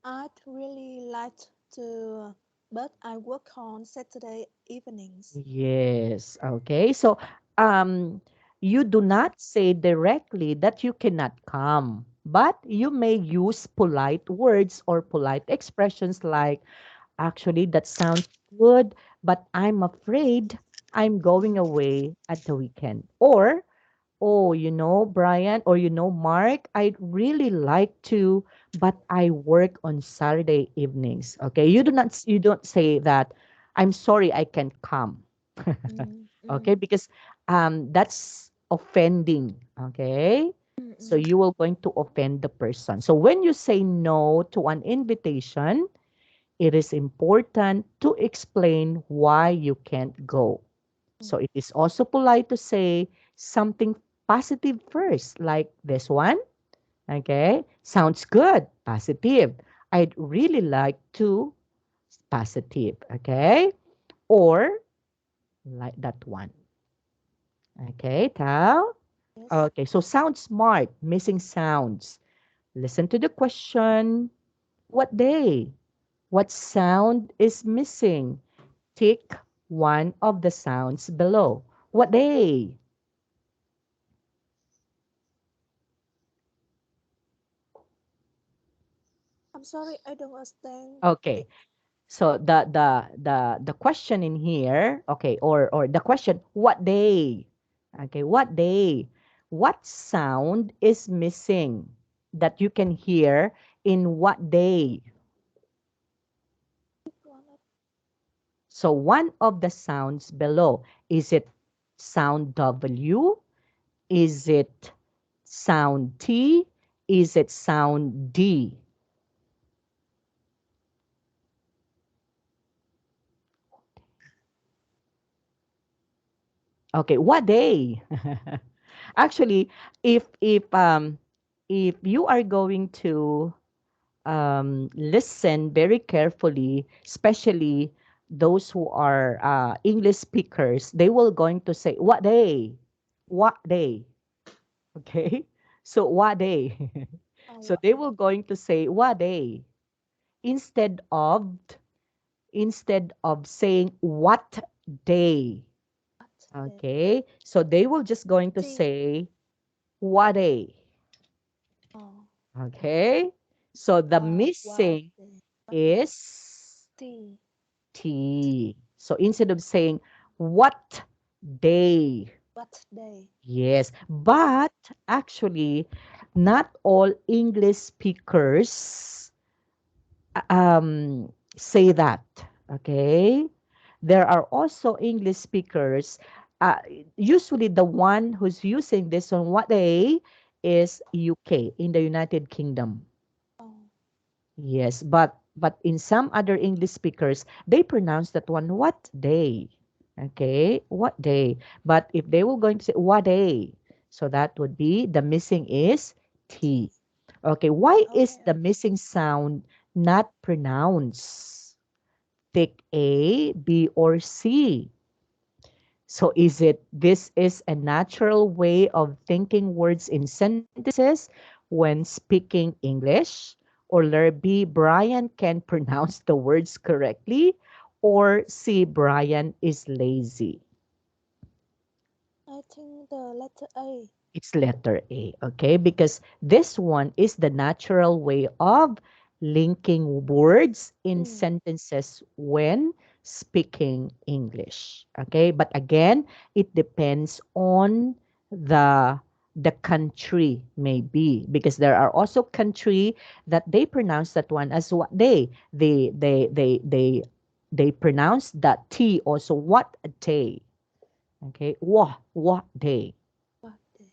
I'd really like to, but I work on Saturday evenings. Yes. Okay. So um, you do not say directly that you cannot come, but you may use polite words or polite expressions like, actually, that sounds good, but I'm afraid I'm going away at the weekend. Or, oh, Brian, or Mark, I'd really like to, but I work on Saturday evenings. Okay, you don't say that I'm sorry I can't come. Mm, Okay, mm, because that's offending. Okay, mm, so mm. you will going to offend the person. So when you say no to an invitation, it is important to explain why you can't go. So Mm. it is also polite to say something positive first, like this one. Okay, sounds good, positive. I'd really like to, positive. Okay, or like that one. Okay, Tao. Yes. Okay, so sound smart, missing sounds. Listen to the question. What day? What sound is missing? Tick one of the sounds below. What day? I'm sorry, I don't understand Okay. it. So the question in here, okay, or the question, what day? Okay, what day? What sound is missing that you can hear in what day? Which one of So one of the sounds below, is it sound W? Is it sound T? Is it sound D? Okay, what day? Actually, if you are going to listen very carefully, especially those who are English speakers, they will going to say, what day? What day? Okay? So what day? So what they will going to say what day instead of saying what day. what day? Okay? So they will just going to T. say what day. Oh, Okay? So the what missing day? What day? is T. T. So instead of saying what day, What day? yes, but actually, not all English speakers say that. Okay, there are also English speakers. Uh, Usually, the one who's using this on what day is UK in the United Kingdom. Oh, Yes, but in some other English speakers, they pronounce that one what day. Okay, what day. But if they were going to say what day, so that would be the missing is T. T. Okay, why is Okay, the okay. missing sound not pronounced? Pick A, B, or C. So is it this is a natural way of thinking words in sentences when speaking English? Or letter B, Brian can pronounce the words correctly? Or C, Brian is lazy? I think the letter A. It's letter A, okay? Because this one is the natural way of linking words in Mm. sentences when speaking English, okay? But again, it depends on the country maybe because there are also country that they pronounce that one as what they pronounce that T also what a day, okay? What day. What day?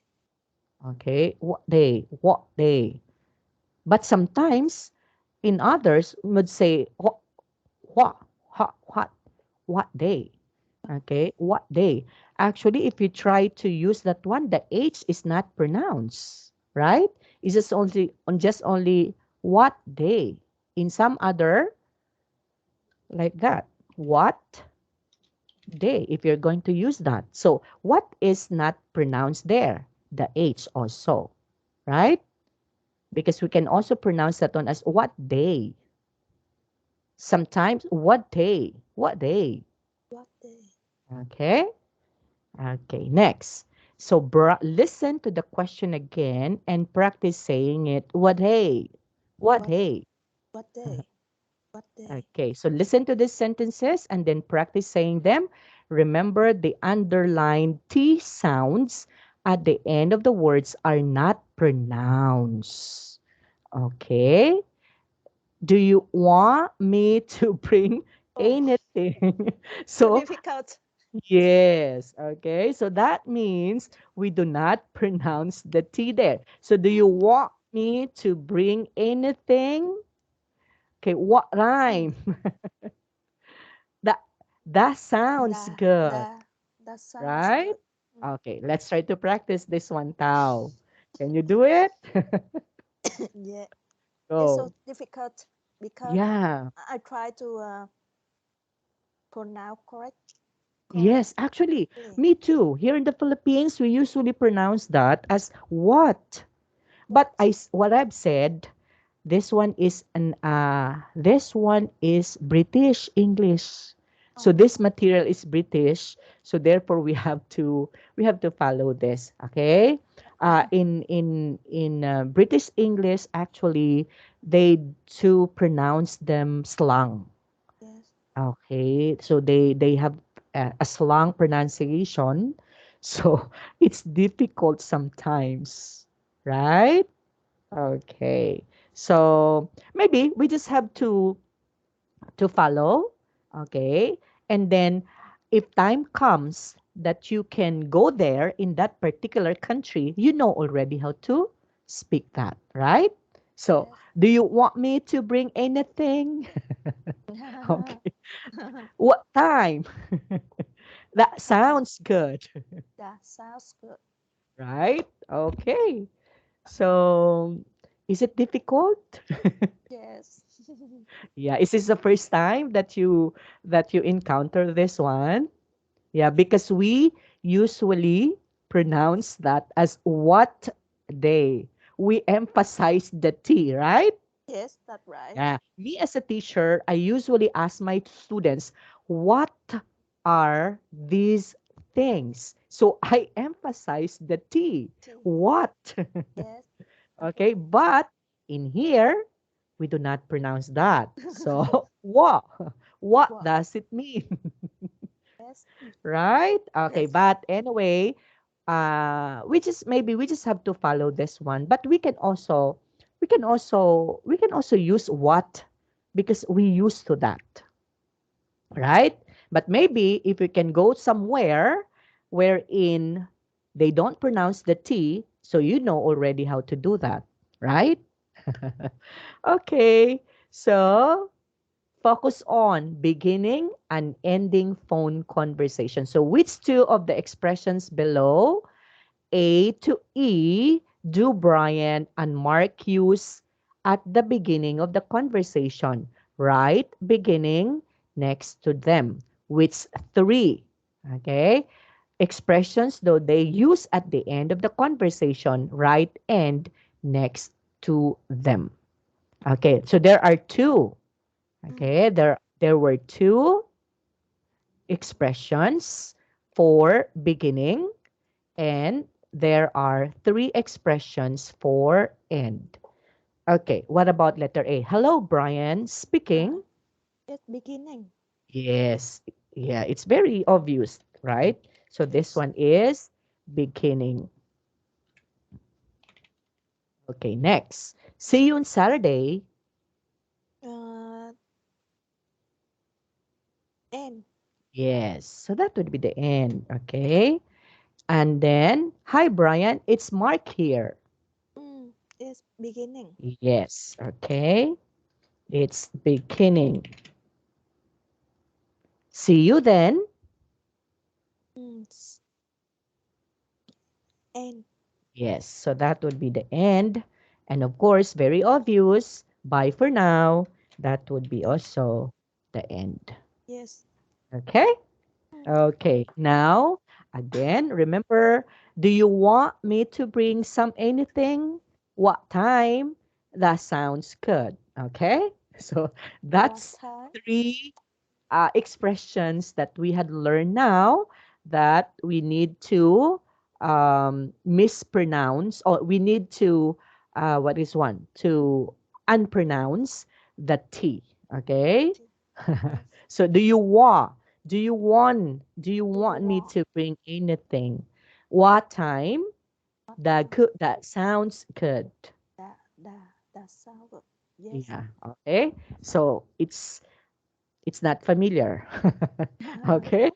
Okay, what day? What day? But sometimes in others would say what what what day? Okay, what day? Actually, if you try to use that one, the H is not pronounced, right? It's just only what day. In some other like that, what day? If you're going to use that, so what is not pronounced there? The H also, right? Because we can also pronounce that one as what day. Sometimes what day? What day? What day? Okay? Okay, next. So listen to the question again and practice saying it. What day? What What day? what day? What day? Okay, so listen to these sentences and then practice saying them. Remember, the underlined T sounds at the end of the words are not pronounced. Okay. Do you want me to bring Oh, anything? too So, difficult. yes. Okay. So that means we do not pronounce the T there. So, do you Mm, want me to bring anything? Okay. What mm, rhyme? That that sounds da, good, da. That sounds right? good. Mm. Okay. Let's try to practice this one, Tao. Can you do it? Yeah, it's so Go. difficult because Yeah. I try to pronounce Yes, actually, correctly. me too. Here in the Philippines, we usually pronounce that as what. But What? what I've said, this one is British English. So Oh, this material is British. So therefore we have to follow this. Okay. In British English, actually, they do pronounce them slang. yes, Okay, so they have a slang pronunciation, so it's difficult sometimes, right? Okay, so maybe we just have to follow, okay, and then if time comes that you can go there in that particular country, you know already how to speak that, right? So, yes. do you want me to bring anything? Okay. What time? That sounds good, That sounds good. right? Okay. So, is it difficult? Yes. Yeah, is this the first time that you encounter this one? Yeah, because we usually pronounce that as what day. We emphasize the T, right? Yes, that's right. Yeah. Me as a teacher, I usually ask my students, what are these things? So I emphasize the T. T. What? Yes. Okay. But in here, we do not pronounce that. So what? What What? does it mean? Yes. Right? Okay. Yes. But anyway, we just have to follow this one. But we can also use what because we used to that, right? But maybe if we can go somewhere wherein they don't pronounce the T, so you know already how to do that, right? Okay, so focus on beginning and ending phone conversation. So which two of the expressions below, A to E, do Brian and Mark use at the beginning of the conversation? Right beginning next to them. Which three? Okay. Expressions though they use at the end of the conversation, right end next to them. Okay. So there are two. Mm. Okay. There were two expressions for beginning, and there are three expressions for end. Okay, what about letter A? Hello, Brian. Speaking. It's beginning. Yes. Yeah, it's very obvious, right? So this Yes. one is beginning. Okay, next. See you on Saturday. Uh, and Yes. So that would be the end. Okay. And then, hi, Brian. It's Mark here. it's beginning. Yes. Okay. It's beginning. See you then. It's and Yes, so that would be the end. And of course, very obvious. Bye for now. That would be also the end. yes. Okay? Mm. Okay. Now, again, remember, do you want me to bring some anything? What time? That sounds good. Okay? So What that's time? three expressions that we had learned now that we need to mispronounce, or we need to what is one to unpronounce the T. Okay. T. Yes. So do you Do you want me want to bring anything? What time? what That time? good, that sounds good. Da da That sounds good. Yes. Yeah. Okay. So it's not familiar. Okay.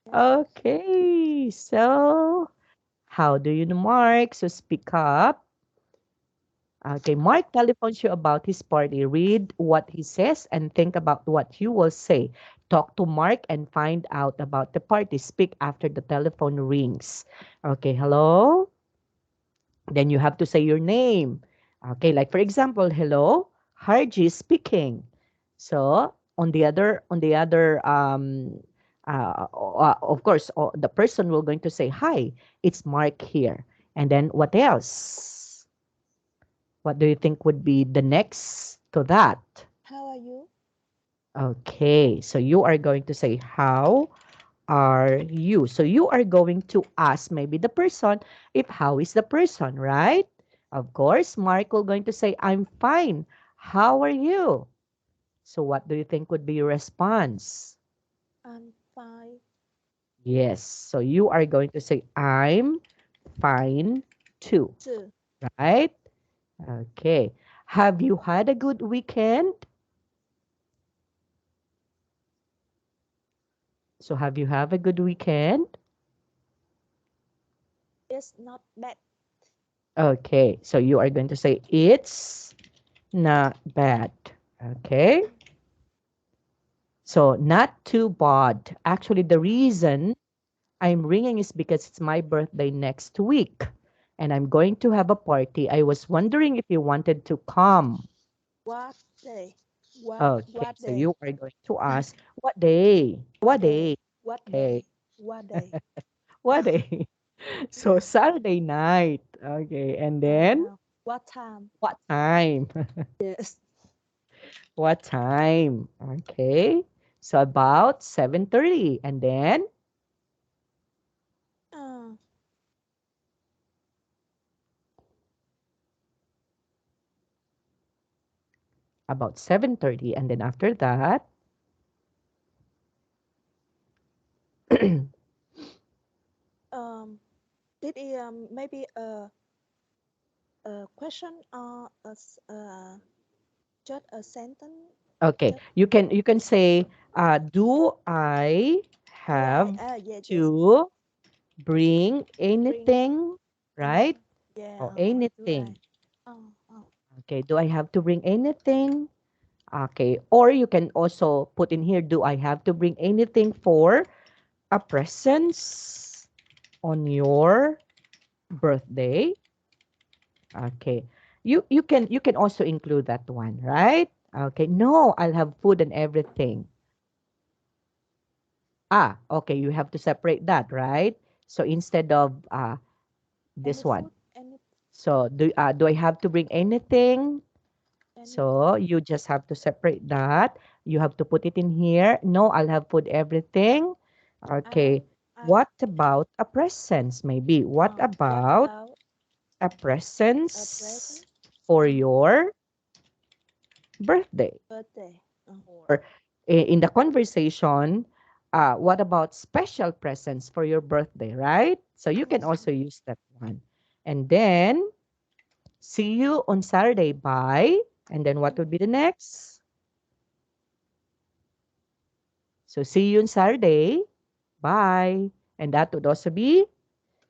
Yes. Okay. So how do you know Mark? So speak up. Okay, Mark telephones you about his party. Read what he says and think about what you will say. Talk to Mark and find out about the party. Speak after the telephone rings. Okay, hello? Then you have to say your name. Okay, like for example, hello, Hargie speaking. So of course, the person will going to say hi. It's Mark here. And then what else? What do you think would be the next to that? How are you? Okay, so you are going to say, how are you? So you are going to ask maybe the person if how is the person, right? Of course, Mark will going to say, I'm fine. How are you? So what do you think would be your response? I'm fine. Yes, so you are going to say, I'm fine too, Too. right? Okay. Have you had a good weekend? So have you have a good weekend? It's not bad. Okay, so you are going to say it's not bad. Okay, so not too bad. Actually, the reason I'm ringing is because it's my birthday next week and I'm going to have a party. I was wondering if you wanted to come. What day? Okay, What so day? you are going to ask what day? What What day? day? What Okay, day? What day? what day? So Saturday night. Okay, and then What time? what time? Yes. What time? Okay. So about 7:30 and then Uh, about 7:30 and then after that um, did he maybe a question or just a sentence? okay, Just you can say do I do I? have Yes, yes. to bring Bring anything, right? anything? Yeah. Or Do I? anything. Oh, oh. Okay, do I have to bring anything? Okay, or you can also put in here, do I have to bring anything for a presents on your birthday? Okay. You can also include that one, right? Okay. No, I'll have food and everything. Ah, okay, you have to separate that, right? So instead of this Any one. food? So do I have to bring anything? Anything? So you just have to separate that. You have to put it in here. No, I'll have food everything. I Okay. I What about a presents maybe? What what about about a a present? presents for Uh, your birthday? birthday. Or in the conversation, what about special presents for your birthday, right? So you can Yes. also use that one. And then, see you on Saturday. Bye. And then what would be the next? So see you on Saturday. Bye. And that would also be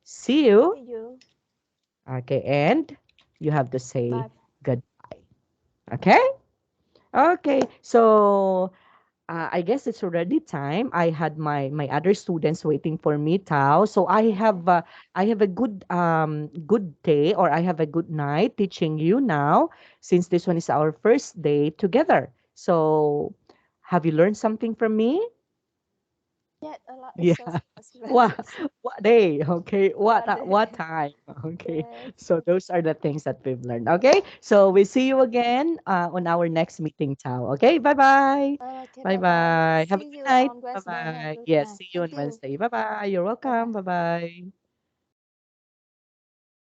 see you. See you. Okay. And you have to say Bye. goodbye. Okay. Okay. So I guess it's already time. I had my other students waiting for me, Tao. So Okay. I have a good day, or I have a good night teaching you now, since this one is our first day together. So have you learned something from me? Yet a lot Yeah. What expenses. what day? Okay. What What day? time? Okay. Yes. So those are the things that we've learned. Okay. So we see you again on our next meeting, Tao. Okay. Bye bye. Okay. Bye Bye bye. bye. Have a See good you night. on Bye Wednesday. Have a bye. good Yes. night. See you Thank on you. Wednesday. Bye bye. You're Bye welcome. bye. Bye bye.